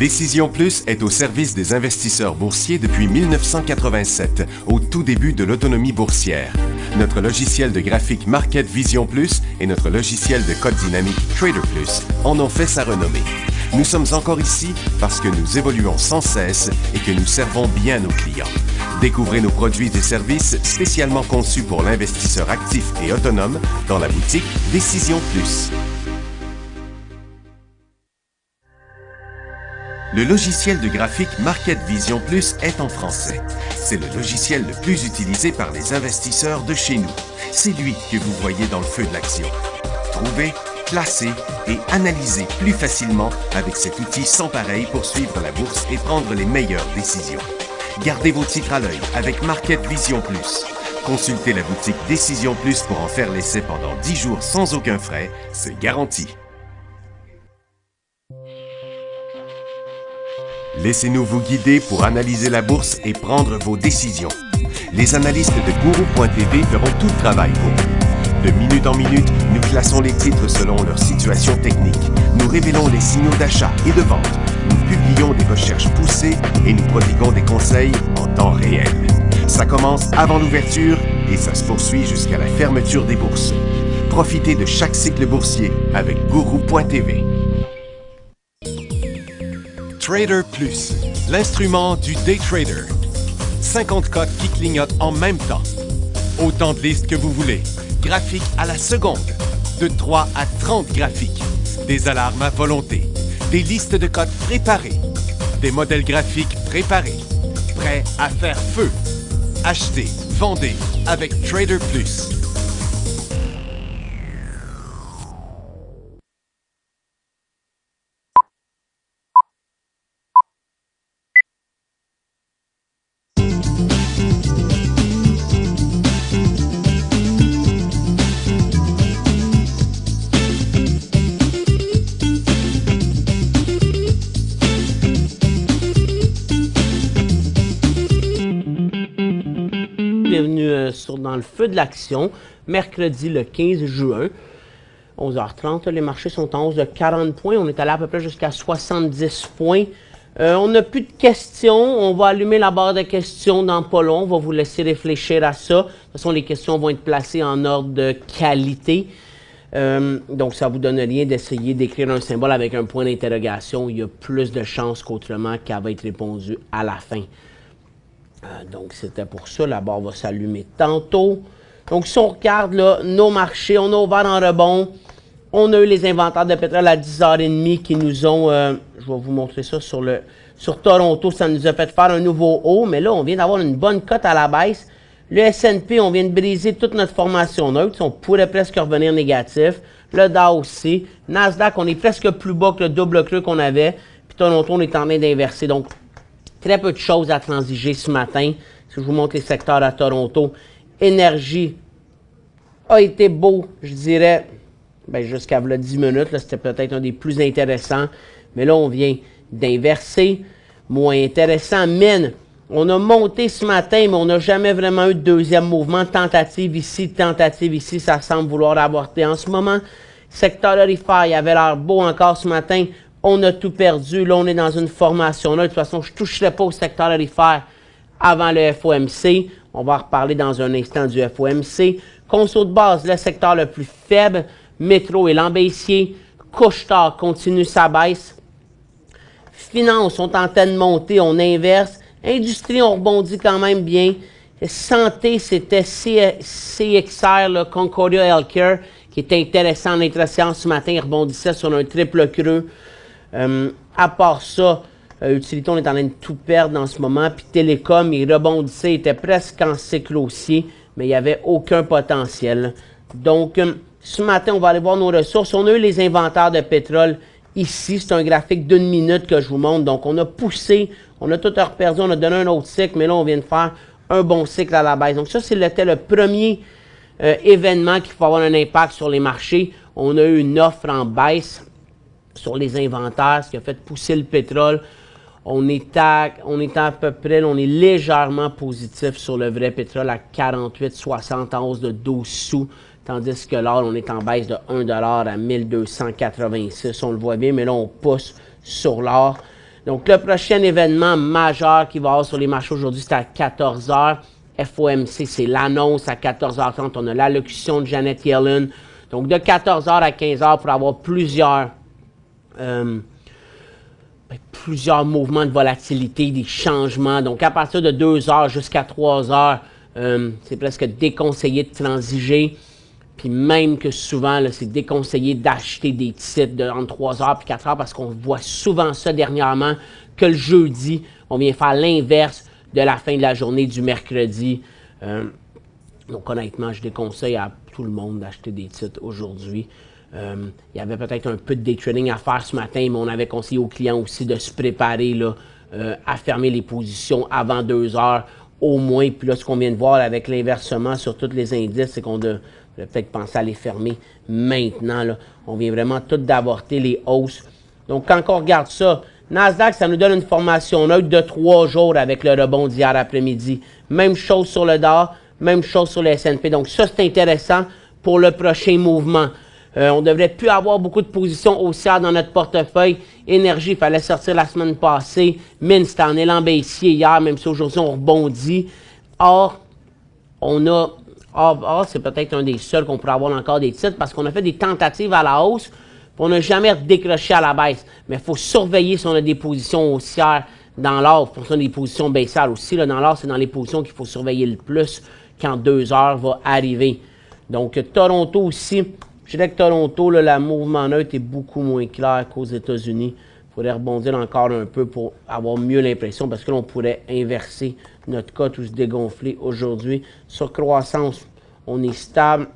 Décision Plus est au service des investisseurs boursiers depuis 1987, au tout début de l'autonomie boursière. Notre logiciel de graphique Market Vision Plus et notre logiciel de code dynamique Trader Plus en ont fait sa renommée. Nous sommes encore ici parce que nous évoluons sans cesse et que nous servons bien nos clients. Découvrez nos produits et services spécialement conçus pour l'investisseur actif et autonome dans la boutique Décision Plus. Le logiciel de graphique Market Vision Plus est en français. C'est le logiciel le plus utilisé par les investisseurs de chez nous. C'est lui que vous voyez dans le feu de l'action. Trouvez, classez et analysez plus facilement avec cet outil sans pareil pour suivre la bourse et prendre les meilleures décisions. Gardez vos titres à l'œil avec Market Vision Plus. Consultez la boutique Décision Plus pour en faire l'essai pendant 10 jours sans aucun frais, c'est garanti. Laissez-nous vous guider pour analyser la bourse et prendre vos décisions. Les analystes de Guru.tv feront tout le travail pour vous. De minute en minute, nous classons les titres selon leur situation technique. Nous révélons les signaux d'achat et de vente. Nous publions des recherches poussées et nous prodiguons des conseils en temps réel. Ça commence avant l'ouverture et ça se poursuit jusqu'à la fermeture des bourses. Profitez de chaque cycle boursier avec Guru.tv. Trader Plus, l'instrument du day trader. 50 cotes qui clignotent en même temps. Autant de listes que vous voulez. Graphiques à la seconde. De 3 à 30 graphiques. Des alarmes à volonté. Des listes de cotes préparées. Des modèles graphiques préparés. Prêts à faire feu. Achetez, vendez avec Trader Plus. Bienvenue dans le feu de l'action, mercredi le 15 juin, 11h30. Les marchés sont en hausse de 40 points. On est allé à peu près jusqu'à 70 points. On n'a plus de questions. On va allumer la barre de questions dans pas long. On va vous laisser réfléchir à ça. De toute façon, les questions vont être placées en ordre de qualité. Donc, ça ne vous donne rien d'essayer d'écrire un symbole avec un point d'interrogation. Il y a plus de chances qu'autrement qu'elle va être répondue à la fin. Donc, c'était pour ça. La barre va s'allumer tantôt. Donc, si on regarde là, nos marchés, on a ouvert en rebond. On a eu les inventaires de pétrole à 10h30 qui nous ont... je vais vous montrer ça sur Toronto. Ça nous a fait faire un nouveau haut. Mais là, on vient d'avoir une bonne cote à la baisse. Le S&P, on vient de briser toute notre formation neutre. On pourrait presque revenir négatif. Le Dow aussi. Nasdaq, on est presque plus bas que le double creux qu'on avait. Puis Toronto, on est en train d'inverser. Donc, très peu de choses à transiger ce matin. Si je vous montre les secteurs à Toronto, énergie a été beau, je dirais, jusqu'à 10 minutes. C'était peut-être un des plus intéressants. Mais là, on vient d'inverser. Moins intéressant. Mine, on a monté ce matin, mais on n'a jamais vraiment eu de deuxième mouvement. Tentative ici, ça semble vouloir avorter en ce moment. Secteur aurifère, il avait l'air beau encore ce matin. On a tout perdu. Là, on est dans une formation là. De toute façon, je ne toucherai pas au secteur aurifère avant le FOMC. On va en reparler dans un instant du FOMC. Conso de base, le secteur le plus faible. Métro et Lambaissier. Couche-Tard continue sa baisse. Finances sont en train de monter. On inverse. Industrie, on rebondit quand même bien. Santé, c'était CXR, là, Concordia Healthcare, qui était intéressant en intra-séance ce matin. Il rebondissait sur un triple creux. À part ça, Utilité, on est en train de tout perdre en ce moment. Puis Télécom, il rebondissait, il était presque en cycle haussier, mais il n'y avait aucun potentiel. Donc, ce matin, on va aller voir nos ressources. On a eu les inventaires de pétrole ici. C'est un graphique d'une minute que je vous montre. Donc, on a poussé, on a tout reperdu, on a donné un autre cycle, mais là, on vient de faire un bon cycle à la baisse. Donc, ça, c'était le premier événement qui faut avoir un impact sur les marchés. On a eu une offre en baisse sur les inventaires, ce qui a fait pousser le pétrole. On est à peu près, on est légèrement positif sur le vrai pétrole à 48,60 en hausse de 12 sous, tandis que l'or, on est en baisse de 1 $ à 1286. On le voit bien, mais là, on pousse sur l'or. Donc, le prochain événement majeur qui va avoir sur les marchés aujourd'hui, c'est à 14 h. FOMC, c'est l'annonce à 14h30. On a l'allocution de Janet Yellen. Donc, de 14 h à 15 h pour avoir plusieurs mouvements de volatilité, des changements. Donc, à partir de 2 h jusqu'à 3 h, c'est presque déconseillé de transiger. Puis même que souvent, c'est déconseillé d'acheter des titres de entre 3 h et 4 h parce qu'on voit souvent ça dernièrement, que le jeudi, on vient faire l'inverse de la fin de la journée du mercredi. Donc honnêtement, je déconseille à tout le monde d'acheter des titres aujourd'hui. Il y avait peut-être un peu de day trading à faire ce matin, mais on avait conseillé aux clients aussi de se préparer là, à fermer les positions avant 2 heures au moins. Puis là, ce qu'on vient de voir avec l'inversement sur tous les indices, c'est qu'on devrait peut-être penser à les fermer maintenant. Là. On vient vraiment tout d'avorter les hausses. Donc quand on regarde ça, Nasdaq, ça nous donne une formation neutre de 3 jours avec le rebond d'hier après-midi. Même chose sur le Dow, même chose sur le S&P. Donc ça, c'est intéressant pour le prochain mouvement. On ne devrait plus avoir beaucoup de positions haussières dans notre portefeuille. Énergie, il fallait sortir la semaine passée. Mine, c'était en élan baissier hier, même si aujourd'hui on rebondit. Or, c'est peut-être un des seuls qu'on pourrait avoir encore des titres parce qu'on a fait des tentatives à la hausse. On n'a jamais décroché à la baisse. Mais il faut surveiller si on a des positions haussières dans l'or. Pour ça, des positions baissières aussi. Là, dans l'or, c'est dans les positions qu'il faut surveiller le plus quand 2 heures va arriver. Donc, Toronto aussi. Je dirais que Toronto, là, le mouvement neutre est beaucoup moins clair qu'aux États-Unis. Il faudrait rebondir encore un peu pour avoir mieux l'impression parce que là, on pourrait inverser notre cote ou se dégonfler aujourd'hui. Sur croissance, on est stable.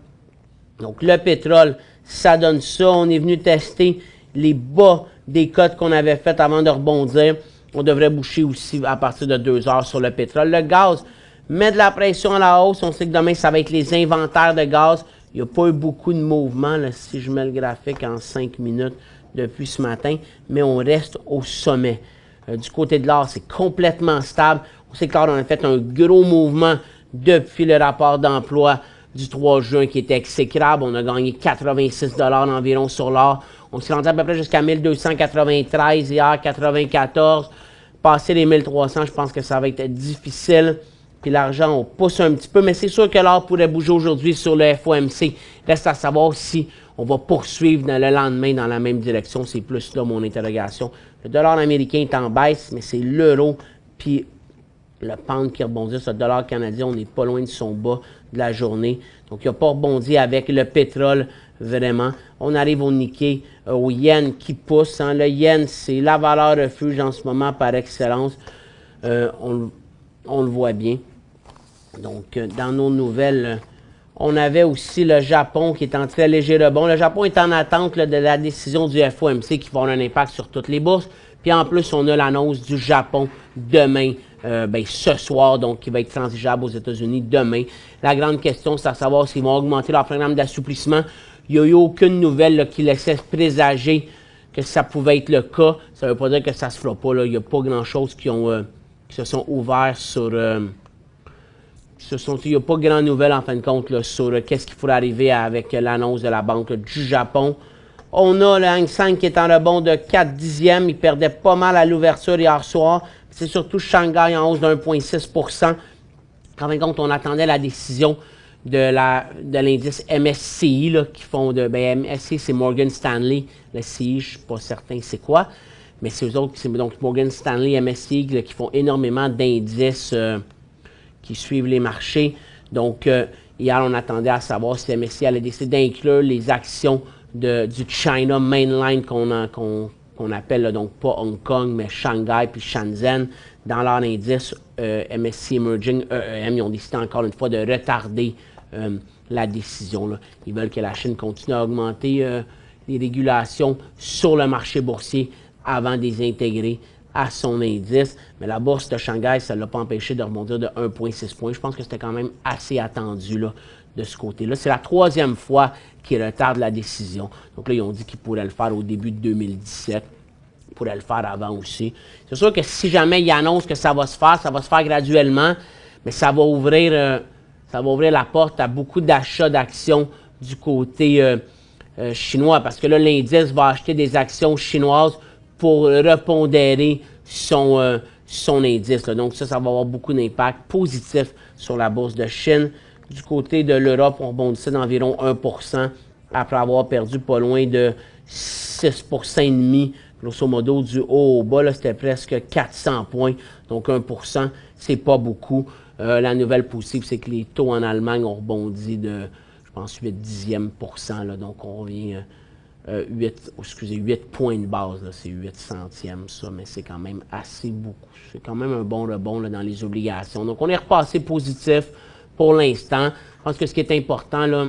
Donc, le pétrole, ça donne ça. On est venu tester les bas des cotes qu'on avait faites avant de rebondir. On devrait boucher aussi à partir de 2 heures sur le pétrole. Le gaz met de la pression à la hausse. On sait que demain, ça va être les inventaires de gaz. Il n'y a pas eu beaucoup de mouvement, là, si je mets le graphique en 5 minutes depuis ce matin, mais on reste au sommet. Du côté de l'or, c'est complètement stable. On sait que l'or, on a fait un gros mouvement depuis le rapport d'emploi du 3 juin qui était exécrable. On a gagné 86 $ environ sur l'or. On s'est rendu à peu près jusqu'à 1293 hier, 94. Passer les 1300, je pense que ça va être difficile. Puis l'argent, on pousse un petit peu, mais c'est sûr que l'or pourrait bouger aujourd'hui sur le FOMC. Reste à savoir si on va poursuivre le lendemain dans la même direction. C'est plus là mon interrogation. Le dollar américain est en baisse, mais c'est l'euro puis le pound qui rebondit sur le dollar canadien. On n'est pas loin de son bas de la journée. Donc, il n'a pas rebondi avec le pétrole, vraiment. On arrive au Nikkei, au yen qui pousse. Hein. Le yen, c'est la valeur refuge en ce moment par excellence. On le voit bien. Donc, dans nos nouvelles, on avait aussi le Japon qui est en très léger rebond. Le Japon est en attente là, de la décision du FOMC qui va avoir un impact sur toutes les bourses. Puis en plus, on a l'annonce du Japon demain, ce soir, donc qui va être transigeable aux États-Unis demain. La grande question, c'est à savoir s'ils vont augmenter leur programme d'assouplissement. Il n'y a eu aucune nouvelle là, qui laissait présager que ça pouvait être le cas. Ça ne veut pas dire que ça ne se fera pas. Là. Il n'y a pas grand-chose qui se sont ouverts sur... il n'y a pas grand nouvelle en fin de compte là, sur qu'est-ce qui pourrait arriver avec l'annonce de la Banque du Japon. On a le Hang Seng qui est en rebond de 4 dixièmes. Il perdait pas mal à l'ouverture hier soir. C'est surtout Shanghai en hausse de 1,6 %. En fin de compte, on attendait la décision de l'indice MSCI là, qui font de... MSCI, c'est Morgan Stanley. Le CI, je ne suis pas certain c'est quoi. Mais c'est eux autres, c'est donc Morgan Stanley, MSCI, là, qui font énormément d'indices qui suivent les marchés. Donc, hier, on attendait à savoir si MSCI allait décider d'inclure les actions du China Mainline qu'on appelle, là, donc pas Hong Kong, mais Shanghai puis Shenzhen, dans leur indice MSCI Emerging EEM. Ils ont décidé encore une fois de retarder la décision. Là. Ils veulent que la Chine continue à augmenter les régulations sur le marché boursier avant de les intégrer à son indice. Mais la bourse de Shanghai, ça ne l'a pas empêché de rebondir de 1,6 points. Je pense que c'était quand même assez attendu là, de ce côté-là. C'est la 3e fois qu'ils retardent la décision. Donc là, ils ont dit qu'ils pourraient le faire au début de 2017. Ils pourraient le faire avant aussi. C'est sûr que si jamais ils annoncent que ça va se faire graduellement, mais ça va ouvrir la porte à beaucoup d'achats d'actions du côté chinois. Parce que là, l'indice va acheter des actions chinoises pour repondérer son indice, là. Donc ça va avoir beaucoup d'impact positif sur la bourse de Chine. Du côté de l'Europe, on rebondissait d'environ 1% après avoir perdu pas loin de 6% et demi, grosso modo, du haut au bas. C'était presque 400 points. Donc 1%, c'est pas beaucoup. La nouvelle positive, c'est que les taux en Allemagne ont rebondi de, je pense, 8/10%. Là. Donc on revient 8 points de base. C'est 8 centièmes, ça, mais c'est quand même assez beaucoup. C'est quand même un bon rebond là, dans les obligations. Donc on est repassé positif pour l'instant. Je pense que ce qui est important, là,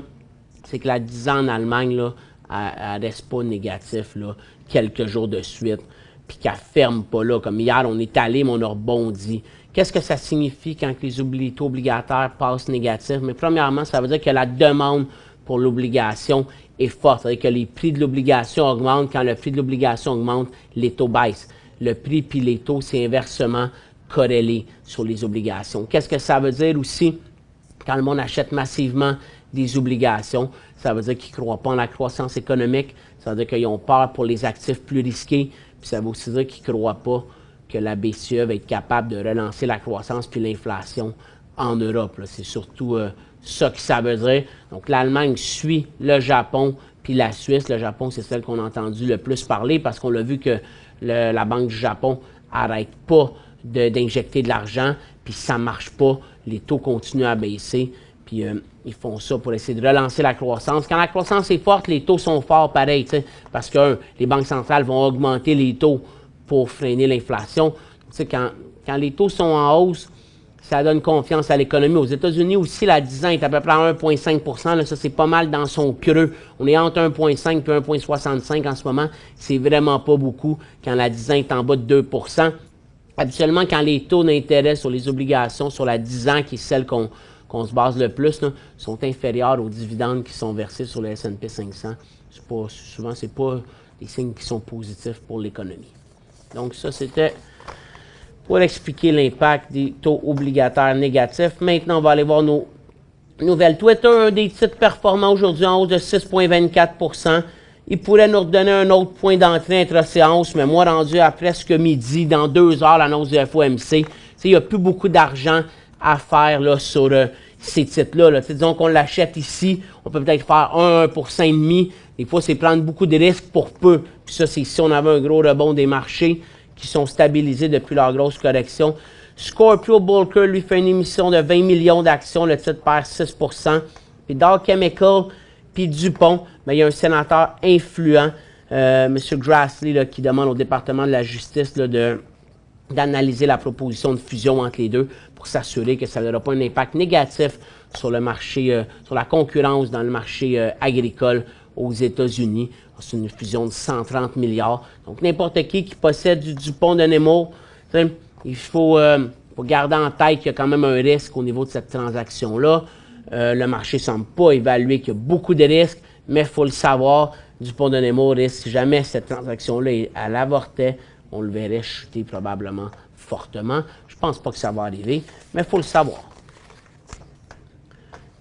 c'est que la 10 ans en Allemagne, là, elle reste pas négatif là, quelques jours de suite, puis qu'elle ferme pas là. Comme hier, on est allé, mais on a rebondi. Qu'est-ce que ça signifie quand les taux obligataires passent négatifs? Mais premièrement, ça veut dire que la demande pour l'obligation est forte. C'est-à-dire que les prix de l'obligation augmentent. Quand le prix de l'obligation augmente, les taux baissent. Le prix puis les taux, c'est inversement corrélé sur les obligations. Qu'est-ce que ça veut dire aussi? Quand le monde achète massivement des obligations, ça veut dire qu'ils ne croient pas en la croissance économique, ça veut dire qu'ils ont peur pour les actifs plus risqués, puis ça veut aussi dire qu'ils ne croient pas que la BCE va être capable de relancer la croissance puis l'inflation en Europe. C'est surtout ça que ça veut dire. Donc l'Allemagne suit le Japon puis la Suisse. Le Japon, c'est celle qu'on a entendu le plus parler parce qu'on l'a vu que la Banque du Japon n'arrête pas d'injecter de l'argent, puis ça ne marche pas. Les taux continuent à baisser, puis ils font ça pour essayer de relancer la croissance. Quand la croissance est forte, les taux sont forts pareil, parce que les banques centrales vont augmenter les taux pour freiner l'inflation. Quand les taux sont en hausse, ça donne confiance à l'économie. Aux États-Unis aussi, la 10 ans est à peu près à 1,5 %. Ça, c'est pas mal dans son creux. On est entre 1,5 et 1,65 en ce moment. C'est vraiment pas beaucoup quand la 10 ans est en bas de 2 %. Habituellement, quand les taux d'intérêt sur les obligations sur la 10 ans, qui est celle qu'on se base le plus, là, sont inférieurs aux dividendes qui sont versés sur le S&P 500. Souvent, ce n'est pas des signes qui sont positifs pour l'économie. Donc ça, c'était pour expliquer l'impact des taux obligataires négatifs. Maintenant, on va aller voir nos nouvelles. Twitter, un des titres performants aujourd'hui en hausse de 6,24 %. Il pourrait nous redonner un autre point d'entrée intra-séance, mais moi, rendu à presque midi, dans 2 heures, l'annonce du FOMC, il n'y a plus beaucoup d'argent à faire là, sur ces titres-là. Là. Disons qu'on l'achète ici, on peut peut-être faire 1,5 %. Des fois, c'est prendre beaucoup de risques pour peu. Puis ça, c'est si on avait un gros rebond des marchés qui sont stabilisés depuis leur grosse correction. Scorpio Bulker, lui, fait une émission de 20 millions d'actions. Le titre perd 6 %. Puis Dow Chemical, puis Dupont, mais il y a un sénateur influent, M. Grassley, là, qui demande au département de la justice là, d'analyser la proposition de fusion entre les deux pour s'assurer que ça n'aura pas un impact négatif sur le marché, sur la concurrence dans le marché agricole aux États-Unis. C'est une fusion de 130 milliards. Donc, n'importe qui possède du Dupont de Nemours, il faut garder en tête qu'il y a quand même un risque au niveau de cette transaction-là. Le marché ne semble pas évaluer qu'il y a beaucoup de risques, mais il faut le savoir. Dupont de Nemours risque, si jamais cette transaction-là, elle avortait, on le verrait chuter probablement fortement. Je ne pense pas que ça va arriver, mais il faut le savoir.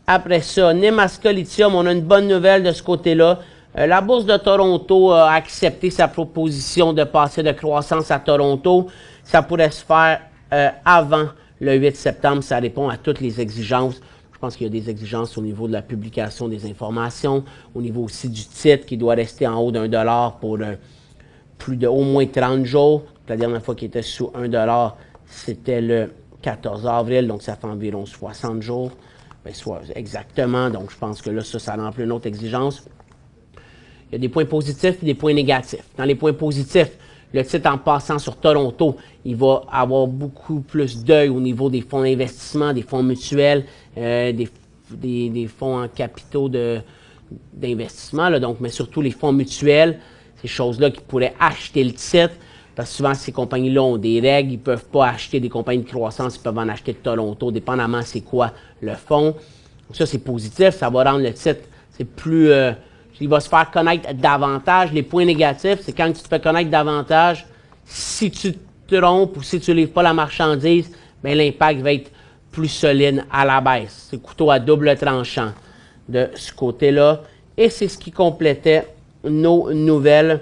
Après ça, Nemaska Lithium, on a une bonne nouvelle de ce côté-là. La Bourse de Toronto a accepté sa proposition de passer de croissance à Toronto. Ça pourrait se faire avant le 8 septembre. Ça répond à toutes les exigences. Je pense qu'il y a des exigences au niveau de la publication des informations, au niveau aussi du titre qui doit rester en haut d'$1 pour plus de au moins 30 jours. La dernière fois qu'il était sous $1, c'était le 14 avril, donc ça fait environ 60 jours. Bien, soit exactement, donc je pense que là, ça remplit une autre exigence. Il y a des points positifs et des points négatifs. Dans les points positifs, le titre en passant sur Toronto, il va avoir beaucoup plus d'œil au niveau des fonds d'investissement, des fonds mutuels, des fonds en capitaux d'investissement, donc, mais surtout les fonds mutuels, ces choses-là qui pourraient acheter le titre, parce que souvent ces compagnies-là ont des règles, ils ne peuvent pas acheter des compagnies de croissance, ils peuvent en acheter de Toronto, dépendamment c'est quoi le fonds. Donc ça, c'est positif, ça va rendre le titre, c'est plus... il va se faire connaître davantage. Les points négatifs, c'est quand tu te fais connaître davantage, si tu te trompes ou si tu ne livres pas la marchandise, bien, l'impact va être plus solide à la baisse. C'est couteau à double tranchant de ce côté-là. Et c'est ce qui complétait nos nouvelles.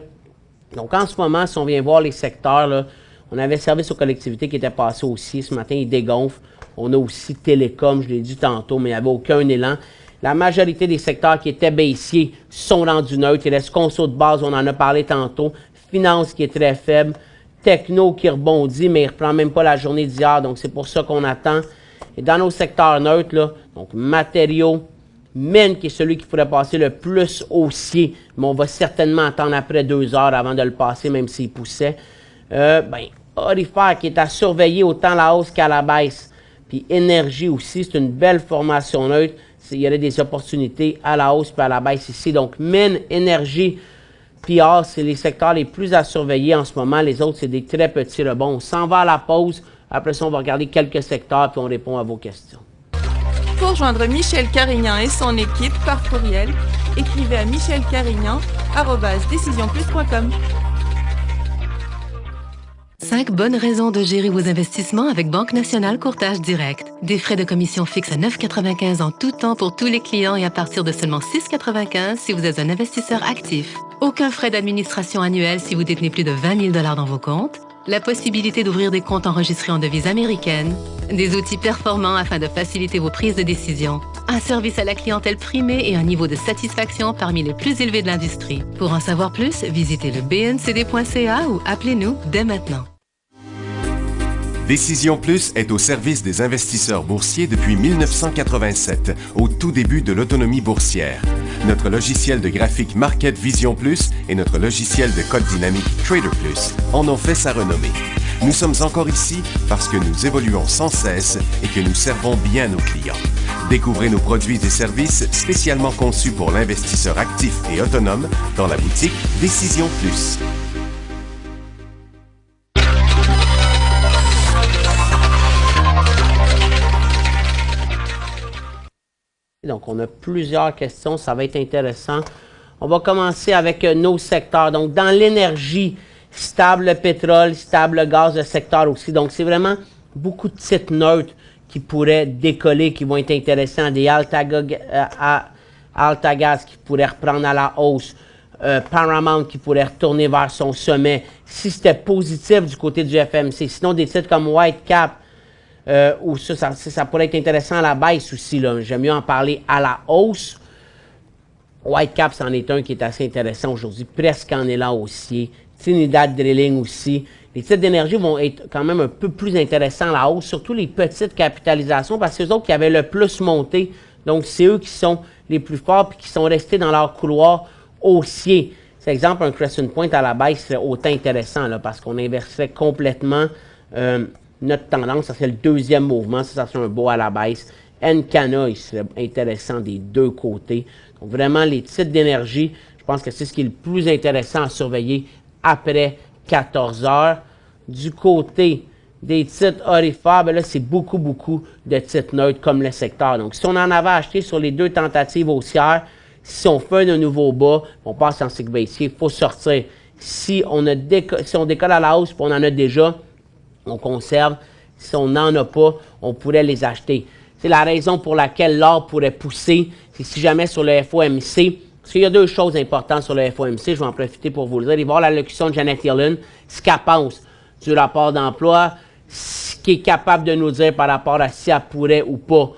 Donc, en ce moment, si on vient voir les secteurs, là, On avait service aux collectivités qui était passé aussi. Ce matin, il dégonfle. On a aussi télécom, je l'ai dit tantôt, mais il n'y avait aucun élan. La majorité des secteurs qui étaient baissiers sont rendus neutres. Il reste conso de base, on en a parlé tantôt. Finance qui est très faible. Techno qui rebondit, mais il ne reprend même pas la journée d'hier. Donc, c'est pour ça qu'on attend. Et dans nos secteurs neutres, là, donc matériaux, mine qui est celui qui pourrait passer le plus haussier, mais on va certainement attendre après 2 heures avant de le passer, même s'il poussait. Orifère qui est à surveiller autant la hausse qu'à la baisse. Puis énergie aussi, c'est une belle formation neutre. Il y aurait des opportunités à la hausse et à la baisse ici. Donc, mine, énergie, PR, c'est les secteurs les plus à surveiller en ce moment. Les autres, c'est des très petits rebonds. On s'en va à la pause. Après ça, on va regarder quelques secteurs puis on répond à vos questions. Pour rejoindre Michel Carignan et son équipe par courriel, écrivez à michelcarignan@decisionplus.com. 5 bonnes raisons de gérer vos investissements avec Banque Nationale Courtage Direct. Des frais de commission fixes à 9,95 en tout temps pour tous les clients et à partir de seulement 6,95 si vous êtes un investisseur actif. Aucun frais d'administration annuel si vous détenez plus de 20 000 $ dans vos comptes. La possibilité d'ouvrir des comptes enregistrés en devise américaine. Des outils performants afin de faciliter vos prises de décision. Un service à la clientèle primé et un niveau de satisfaction parmi les plus élevés de l'industrie. Pour en savoir plus, visitez le bncd.ca ou appelez-nous dès maintenant. Décision Plus est au service des investisseurs boursiers depuis 1987, au tout début de l'autonomie boursière. Notre logiciel de graphique Market Vision Plus et notre logiciel de code dynamique Trader Plus en ont fait sa renommée. Nous sommes encore ici parce que nous évoluons sans cesse et que nous servons bien nos clients. Découvrez nos produits et services spécialement conçus pour l'investisseur actif et autonome dans la boutique Décision Plus. Donc, on a plusieurs questions, ça va être intéressant. On va commencer avec nos secteurs. Donc, dans l'énergie, stable le pétrole, stable le gaz, le secteur aussi. Donc, c'est vraiment beaucoup de titres neutres qui pourraient décoller, qui vont être intéressants. Des Altagaz qui pourraient reprendre à la hausse. Paramount qui pourrait retourner vers son sommet. Si c'était positif du côté du FMC. Sinon, des titres comme Whitecap, ou ça pourrait être intéressant à la baisse aussi. J'aime mieux en parler à la hausse. Whitecap, c'en est un qui est assez intéressant aujourd'hui, presque en élan haussier. Trinidad Drilling aussi. Les titres d'énergie vont être quand même un peu plus intéressants à la hausse, surtout les petites capitalisations, parce que c'est eux autres qui avaient le plus monté. Donc, c'est eux qui sont les plus forts et qui sont restés dans leur couloir haussier. C'est exemple, un Crescent Point à la baisse serait autant intéressant, là, parce qu'on inverserait complètement notre tendance. Ça serait le deuxième mouvement. Ça serait un beau à la baisse. Encana, il serait intéressant des deux côtés. Donc, vraiment, les titres d'énergie, je pense que c'est ce qui est le plus intéressant à surveiller après 14 heures. Du côté des titres orifères, ben là, c'est beaucoup de titres neutres comme le secteur. Donc, si on en avait acheté sur les deux tentatives haussières, si on fait un nouveau bas, on passe en cycle baissier, il faut sortir. Si on décolle à la hausse, puis on en a déjà, on conserve. Si on n'en a pas, on pourrait les acheter. C'est la raison pour laquelle l'or pourrait pousser. C'est si jamais sur le FOMC, parce qu'il y a deux choses importantes sur le FOMC, je vais en profiter pour vous le dire. Il va y avoir l'allocution de Janet Yellen, ce qu'elle pense du rapport d'emploi, ce qui est capable de nous dire par rapport à si elle pourrait ou pas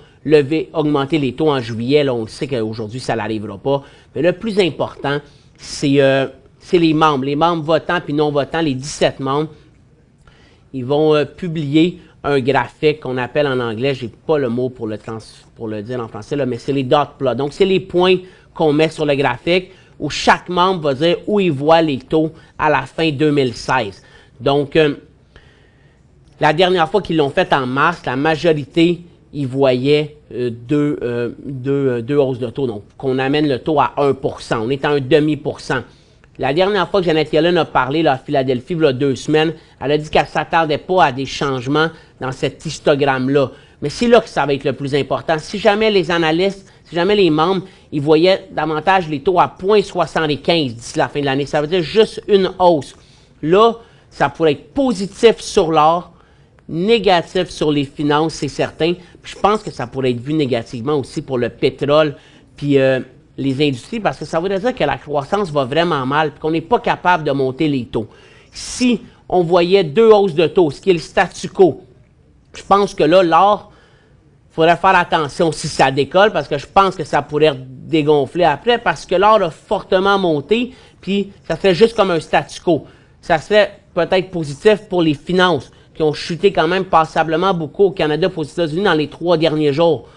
augmenter les taux en juillet. Là, on le sait qu'aujourd'hui, ça n'arrivera pas. Mais le plus important, c'est les membres. Les membres votants puis non votants, les 17 membres. Ils vont publier un graphique qu'on appelle en anglais, je n'ai pas le mot pour le dire en français, là, mais c'est les dot plots. Donc, c'est les points qu'on met sur le graphique où chaque membre va dire où il voit les taux à la fin 2016. Donc, la dernière fois qu'ils l'ont fait en mars, la majorité, ils voyaient deux hausses de taux. Donc, qu'on amène le taux à 1%. On est à un demi%. La dernière fois que Janet Yellen a parlé là, à Philadelphie, il y a 2 semaines, elle a dit qu'elle ne s'attendait pas à des changements dans cet histogramme-là. Mais c'est là que ça va être le plus important. Si jamais les analystes, si jamais les membres, ils voyaient davantage les taux à 0,75 d'ici la fin de l'année, ça veut dire juste une hausse. Là, ça pourrait être positif sur l'or, négatif sur les finances, c'est certain. Puis je pense que ça pourrait être vu négativement aussi pour le pétrole, puis les industries, parce que ça voudrait dire que la croissance va vraiment mal, puis qu'on n'est pas capable de monter les taux. Si on voyait 2 hausses de taux, ce qui est le statu quo. Je pense que là, l'or, il faudrait faire attention si ça décolle, parce que je pense que ça pourrait dégonfler après, parce que l'or a fortement monté, puis ça serait juste comme un statu quo. Ça serait peut-être positif pour les finances, qui ont chuté quand même passablement beaucoup au Canada et aux États-Unis dans les 3 derniers jours.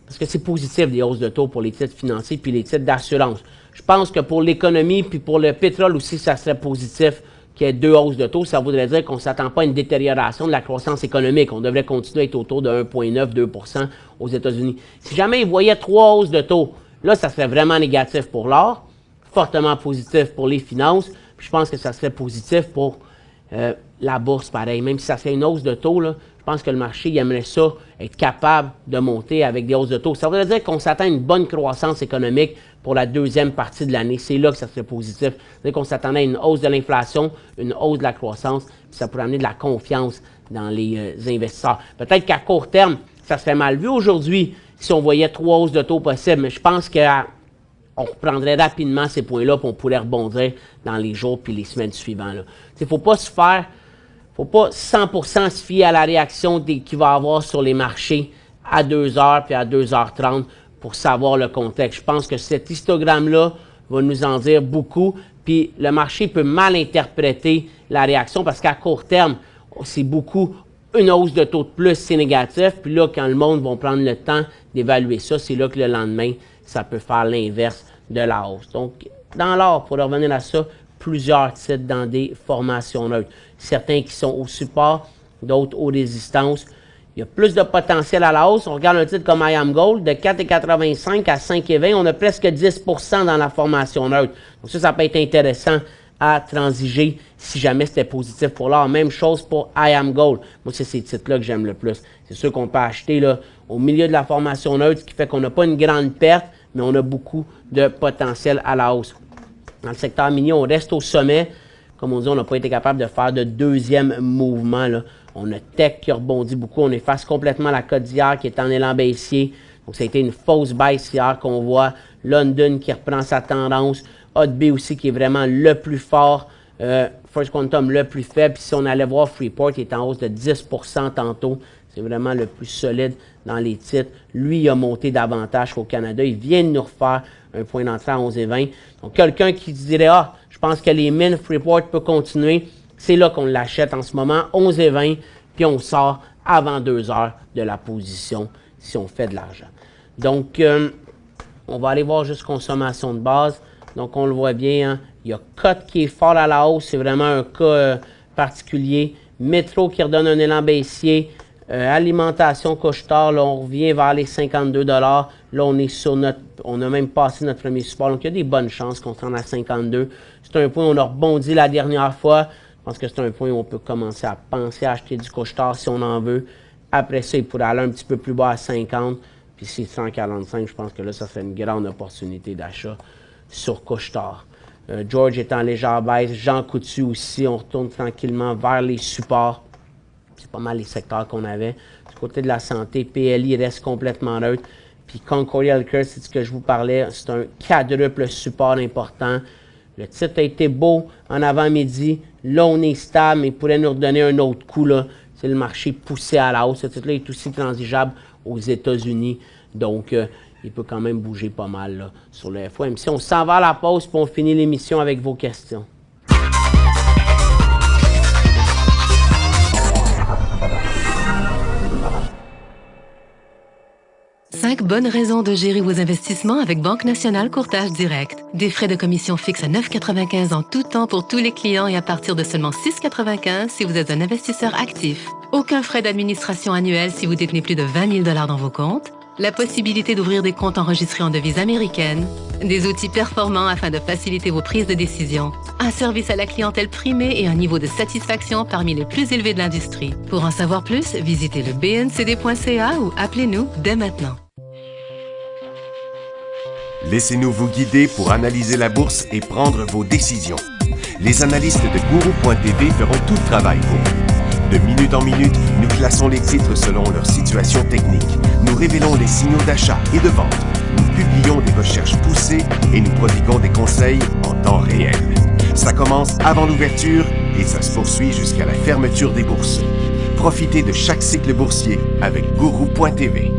Parce que c'est positif, des hausses de taux pour les titres financiers puis les titres d'assurance. Je pense que pour l'économie puis pour le pétrole aussi, ça serait positif qu'il y ait 2 hausses de taux. Ça voudrait dire qu'on ne s'attend pas à une détérioration de la croissance économique. On devrait continuer à être autour de 1,9-2% aux États-Unis. Si jamais ils voyaient 3 hausses de taux, là, ça serait vraiment négatif pour l'or, fortement positif pour les finances. Puis je pense que ça serait positif pour la bourse, pareil. Même si ça serait une hausse de taux, là, je pense que le marché il aimerait ça, être capable de monter avec des hausses de taux. Ça voudrait dire qu'on s'attend à une bonne croissance économique pour la deuxième partie de l'année. C'est là que ça serait positif. C'est-à-dire qu'on s'attendait à une hausse de l'inflation, une hausse de la croissance, puis ça pourrait amener de la confiance dans les investisseurs. Peut-être qu'à court terme, ça serait mal vu aujourd'hui si on voyait 3 hausses de taux possibles, mais je pense qu'on reprendrait rapidement ces points-là, puis on pourrait rebondir dans les jours puis les semaines suivantes. Il ne faut pas 100% se fier à la réaction qu'il va y avoir sur les marchés à 2h puis à 2h30 pour savoir le contexte. Je pense que cet histogramme-là va nous en dire beaucoup, puis le marché peut mal interpréter la réaction parce qu'à court terme, c'est beaucoup une hausse de taux de plus, c'est négatif, puis là, quand le monde va prendre le temps d'évaluer ça, c'est là que le lendemain, ça peut faire l'inverse de la hausse. Donc, dans l'or, pour revenir à ça, plusieurs titres dans des formations neutres. Certains qui sont au support, d'autres aux résistances. Il y a plus de potentiel à la hausse. On regarde un titre comme IAMGOLD, de 4,85 à 5,20. On a presque 10% dans la formation neutre. Donc ça peut être intéressant à transiger si jamais c'était positif pour l'or. Même chose pour IAMGOLD. Moi, c'est ces titres-là que j'aime le plus. C'est sûr qu'on peut acheter là, au milieu de la formation neutre, ce qui fait qu'on n'a pas une grande perte, mais on a beaucoup de potentiel à la hausse. Dans le secteur minier, on reste au sommet. Comme on dit, on n'a pas été capable de faire de deuxième mouvement, là. On a Tech qui rebondit beaucoup. On efface complètement la cote d'hier qui est en élan baissier. Donc, ça a été une fausse baisse hier qu'on voit. London qui reprend sa tendance. HotB aussi qui est vraiment le plus fort. First Quantum le plus faible. Puis si on allait voir Freeport, il est en hausse de 10% tantôt. C'est vraiment le plus solide dans les titres. Lui, il a monté davantage qu'au Canada. Il vient de nous refaire un point d'entrée à 11,20. Donc, quelqu'un qui dirait, je pense que les mines Freeport peuvent continuer. C'est là qu'on l'achète en ce moment, 11,20, puis on sort avant 2 heures de la position si on fait de l'argent. Donc, on va aller voir juste consommation de base. Donc, on le voit bien, hein? Il y a COT qui est fort à la hausse, c'est vraiment un cas particulier. Métro qui redonne un élan baissier. Alimentation Couche-Tard, là, on revient vers les 52 $. Là, on est sur on a même passé notre premier support. Donc, il y a des bonnes chances qu'on se rende à 52. C'est un point où on a rebondi la dernière fois. Je pense que c'est un point où on peut commencer à penser à acheter du Couche-Tard si on en veut. Après ça, il pourrait aller un petit peu plus bas à 50. Puis c'est 145, je pense que là, ça serait une grande opportunité d'achat sur Couche-Tard. George est en légère baisse. Jean Coutu aussi. On retourne tranquillement vers les supports. C'est pas mal les secteurs qu'on avait. Du côté de la santé, PLI reste complètement neutre. Puis Concordia Healthcare, c'est ce que je vous parlais. C'est un quadruple support important. Le titre a été beau en avant-midi. Là, on est stable, mais il pourrait nous redonner un autre coup. C'est le marché poussé à la hausse. Ce titre-là est aussi transigeable aux États-Unis. Donc, il peut quand même bouger pas mal là, sur le FOMC. On s'en va à la pause, puis on finit l'émission avec vos questions. Cinq bonnes raisons de gérer vos investissements avec Banque Nationale Courtage Direct. Des frais de commission fixes à 9,95 en tout temps pour tous les clients et à partir de seulement 6,95 si vous êtes un investisseur actif. Aucun frais d'administration annuel si vous détenez plus de 20 000 $ dans vos comptes. La possibilité d'ouvrir des comptes enregistrés en devise américaine. Des outils performants afin de faciliter vos prises de décision. Un service à la clientèle primé et un niveau de satisfaction parmi les plus élevés de l'industrie. Pour en savoir plus, visitez le bncd.ca ou appelez-nous dès maintenant. Laissez-nous vous guider pour analyser la bourse et prendre vos décisions. Les analystes de Guru.tv feront tout le travail pour vous. De minute en minute, nous classons les titres selon leur situation technique. Nous révélons les signaux d'achat et de vente. Nous publions des recherches poussées et nous prodiguons des conseils en temps réel. Ça commence avant l'ouverture Et ça se poursuit jusqu'à la fermeture des bourses. Profitez de chaque cycle boursier avec Guru.tv.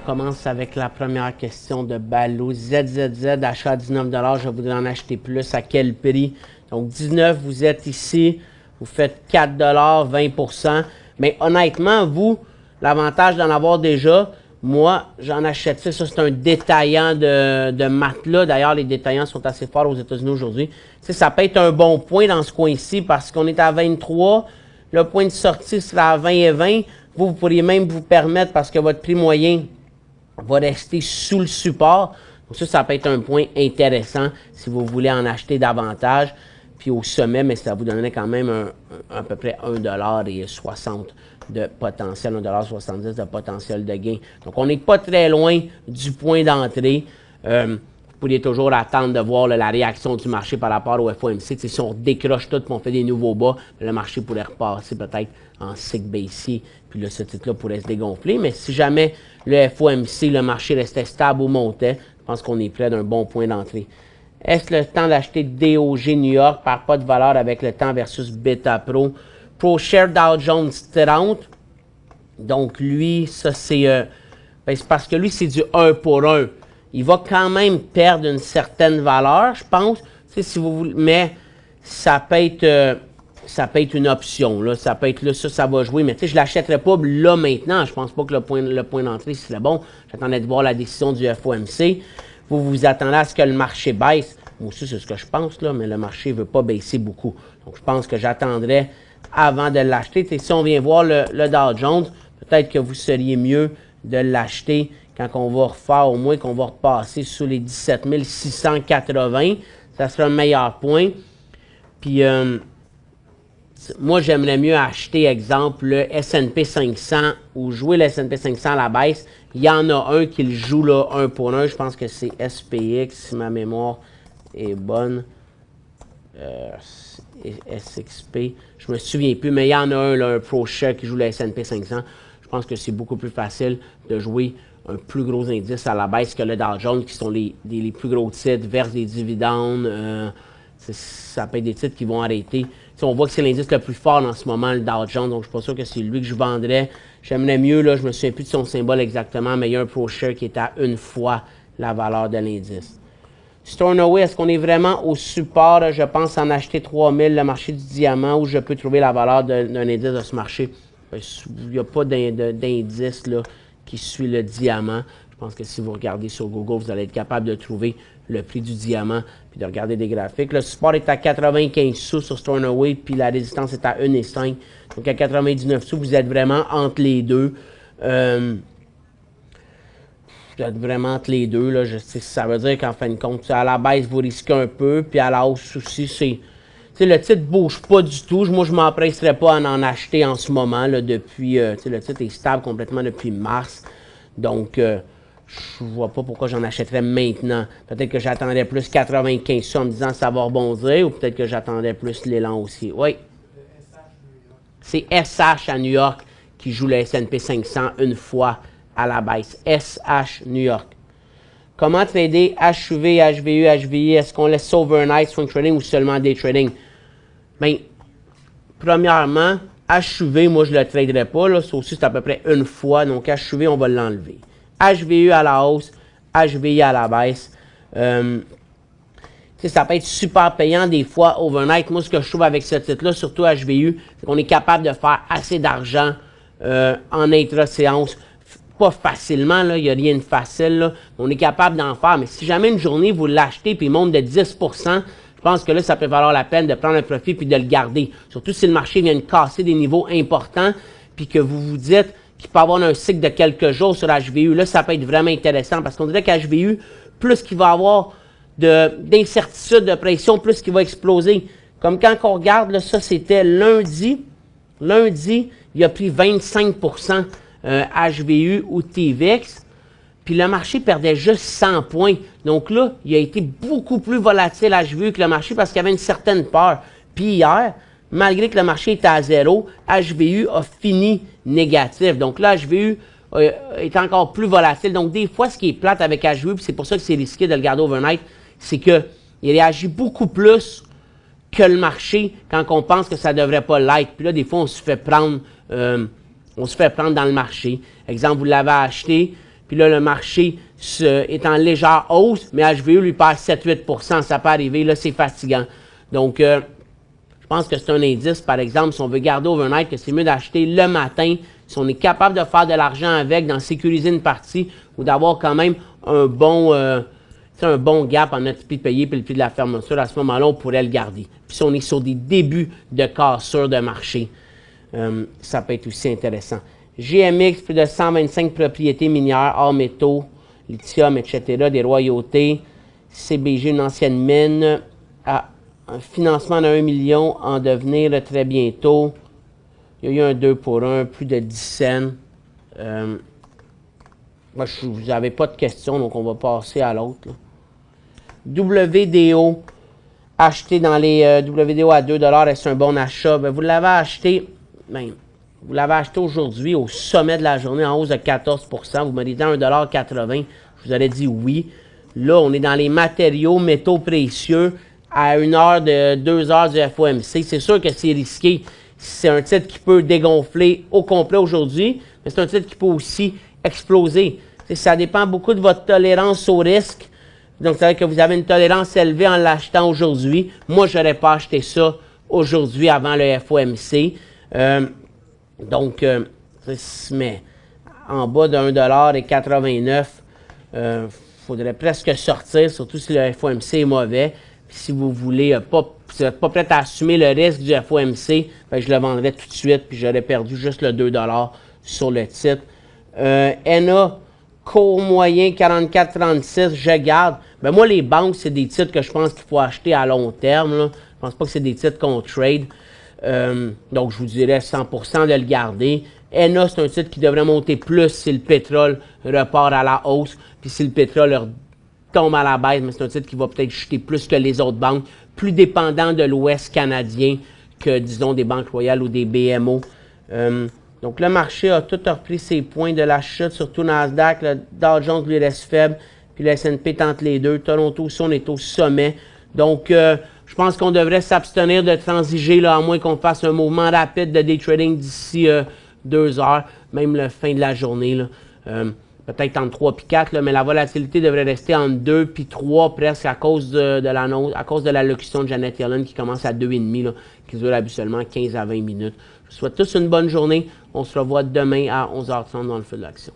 On commence avec la première question de Balou. ZZZ, achat à 19 $, je voudrais en acheter plus. À quel prix? Donc 19, vous êtes ici, vous faites 4 $, 20 %. Mais honnêtement, vous, l'avantage d'en avoir déjà, moi, j'en achèterais. Ça, c'est un détaillant de matelas. D'ailleurs, les détaillants sont assez forts aux États-Unis aujourd'hui. Tu sais, ça peut être un bon point dans ce coin-ci parce qu'on est à 23. Le point de sortie sera à 20 et 20. Vous pourriez même vous permettre, parce que votre prix moyen va rester sous le support. Donc ça peut être un point intéressant si vous voulez en acheter davantage. Puis au sommet, mais ça vous donnerait quand même à peu près 1,60 $ de potentiel, 1,70 $ de potentiel de gain. Donc on n'est pas très loin du point d'entrée. Vous pourriez toujours attendre de voir la réaction du marché par rapport au FOMC. Si on décroche tout et on fait des nouveaux bas, le marché pourrait repasser peut-être en cycle baissier. Puis là, ce titre-là pourrait se dégonfler. Mais si jamais le FOMC, le marché restait stable ou montait, je pense qu'on est près d'un bon point d'entrée. Est-ce le temps d'acheter DOG New York par pas de valeur avec le temps versus Beta Pro? ProShare Dow Jones 30. Donc lui, ça c'est parce que lui, c'est du 1 pour 1. Il va quand même perdre une certaine valeur, je pense. Tu sais, si vous voulez, mais ça peut être une option. Là. Ça peut être là, ça va jouer. Mais tu sais, je ne l'achèterai pas là maintenant. Je pense pas que le point d'entrée serait bon. J'attendais de voir la décision du FOMC. Vous vous attendez à ce que le marché baisse. Moi aussi, c'est ce que je pense, là, mais le marché ne veut pas baisser beaucoup. Donc, je pense que j'attendrai avant de l'acheter. Si on vient voir le Dow Jones, peut-être que vous seriez mieux de l'acheter quand on va refaire, au moins qu'on va repasser sous les 17 680. Ça sera un meilleur point. Puis, moi, j'aimerais mieux acheter, exemple, le S&P 500 ou jouer le S&P 500 à la baisse. Il y en a un qui le joue là, 1 pour 1. Je pense que c'est SPX, si ma mémoire est bonne. SXP. Je me souviens plus, mais il y en a un, là, un ProShare qui joue le S&P 500. Je pense que c'est beaucoup plus facile de jouer un plus gros indice à la baisse que le Dow Jones, qui sont les plus gros titres, versent des dividendes. Ça peut être des titres qui vont arrêter. T'sais, on voit que c'est l'indice le plus fort en ce moment, le Dow Jones, donc je ne suis pas sûr que c'est lui que je vendrais. J'aimerais mieux, là, je me souviens plus de son symbole exactement, mais il y a un ProShare qui est à une fois la valeur de l'indice. Stornoway, est-ce qu'on est vraiment au support? Je pense en acheter 3000, le marché du diamant, où je peux trouver la valeur d'un indice de ce marché. Il n'y a pas d'indice là, qui suit le diamant. Je pense que si vous regardez sur Google, vous allez être capable de trouver le prix du diamant puis de regarder des graphiques. Le support est à 95 sous sur Stornoway, puis la résistance est à 1,5. Donc à 99 sous, vous êtes vraiment entre les deux. Vous êtes vraiment entre les deux. Là. Ça veut dire qu'en fin de compte, à la baisse, vous risquez un peu, puis à la hausse aussi, c'est... le titre ne bouge pas du tout. Moi, je ne m'empresserais pas à en acheter en ce moment. Là, depuis, le titre est stable complètement depuis mars. Donc, je ne vois pas pourquoi j'en achèterais maintenant. Peut-être que j'attendrais plus 95 sous en me disant que ça va rebondir, ou peut-être que j'attendrais plus l'élan aussi. Oui. C'est SH à New York qui joue le S&P 500 une fois à la baisse. SH New York. Comment trader HUV, HVU, HVI? Est-ce qu'on laisse ça overnight, swing trading ou seulement day trading? Bien, premièrement, HUV, moi, je ne le traderai pas. Là. Ça aussi, c'est à peu près une fois. Donc, HUV, on va l'enlever. HVU à la hausse, HVI à la baisse. Ça peut être super payant des fois overnight. Moi, ce que je trouve avec ce titre-là, surtout HVU, c'est qu'on est capable de faire assez d'argent en intra-séance. Pas facilement, là, il n'y a rien de facile. Là. On est capable d'en faire, mais si jamais une journée, vous l'achetez et il monte de 10 %, je pense que là, ça peut valoir la peine de prendre un profit puis de le garder. Surtout si le marché vient de casser des niveaux importants puis que vous vous dites qu'il peut avoir un cycle de quelques jours sur HVU. Là, ça peut être vraiment intéressant parce qu'on dirait qu'HVU, plus qu'il va avoir d'incertitude, de pression, plus qu'il va exploser. Comme quand on regarde, là, ça c'était lundi. Lundi, il a pris 25 % HVU ou TVX, puis le marché perdait juste 100 points. Donc là, il a été beaucoup plus volatile HVU que le marché parce qu'il y avait une certaine peur. Puis hier, malgré que le marché était à zéro, HVU a fini négatif. Donc là, HVU est encore plus volatile. Donc, des fois, ce qui est plate avec HVU, puis c'est pour ça que c'est risqué de le garder overnight, c'est qu'il réagit beaucoup plus que le marché quand on pense que ça ne devrait pas l'être. Puis là, des fois, on se fait prendre dans le marché. Exemple, vous l'avez acheté, puis là, le marché est en légère hausse, mais HVU lui perd 7-8 %. Ça peut arriver, là, c'est fatigant. Donc, je pense que c'est un indice, par exemple, si on veut garder overnight, que c'est mieux d'acheter le matin, si on est capable de faire de l'argent avec, d'en sécuriser une partie, ou d'avoir quand même un bon gap en notre prix de payer et le prix de la fermeture, à ce moment-là, on pourrait le garder. Puis si on est sur des débuts de cassure de marché, ça peut être aussi intéressant. GMX, plus de 125 propriétés minières, hors métaux, lithium, etc., des royautés. CBG, une ancienne mine, à un financement de 1 million en devenir très bientôt. Il y a eu un 2 pour 1, plus de 10 cents. Moi, vous n'avez pas de questions, donc on va passer à l'autre. WDO, acheté dans les WDO à 2 $, est-ce un bon achat? Bien, vous l'avez acheté aujourd'hui au sommet de la journée en hausse de 14 %. Vous m'avez dit 1,80 $. Je vous aurais dit oui. Là, on est dans les matériaux, métaux précieux à 1 heure de 2 heures du FOMC. C'est sûr que c'est risqué. C'est un titre qui peut dégonfler au complet aujourd'hui, mais c'est un titre qui peut aussi exploser. Ça dépend beaucoup de votre tolérance au risque. Donc, c'est vrai que vous avez une tolérance élevée en l'achetant aujourd'hui. Moi, je n'aurais pas acheté ça aujourd'hui avant le FOMC. Mais en bas de 1,89 $, il faudrait presque sortir, surtout si le FOMC est mauvais. Puis si vous voulez si vous n'êtes pas prêt à assumer le risque du FOMC, ben je le vendrais tout de suite, puis j'aurais perdu juste le 2 $ sur le titre. ENA, cours moyen 44,36, je garde. Ben moi, les banques, c'est des titres que je pense qu'il faut acheter à long terme. Là. Je pense pas que c'est des titres qu'on trade. Donc, je vous dirais 100% de le garder. ENA, c'est un titre qui devrait monter plus si le pétrole repart à la hausse, puis si le pétrole tombe à la baisse, mais c'est un titre qui va peut-être chuter plus que les autres banques, plus dépendant de l'Ouest canadien que, disons, des banques royales ou des BMO. Donc, le marché a tout repris ses points de la chute, surtout Nasdaq. Le Dow Jones, lui, reste faible, puis le S&P tente les deux. Toronto aussi, on est au sommet. Donc, je pense qu'on devrait s'abstenir de transiger, là, à moins qu'on fasse un mouvement rapide de day trading d'ici 2 heures, même la fin de la journée, là. Peut-être entre 3 et 4, là, mais la volatilité devrait rester entre 2 et 3 presque à cause de l'allocution de Janet Yellen qui commence à 2,5, là, qui dure habituellement 15 à 20 minutes. Je vous souhaite tous une bonne journée. On se revoit demain à 11h30 dans le feu de l'action.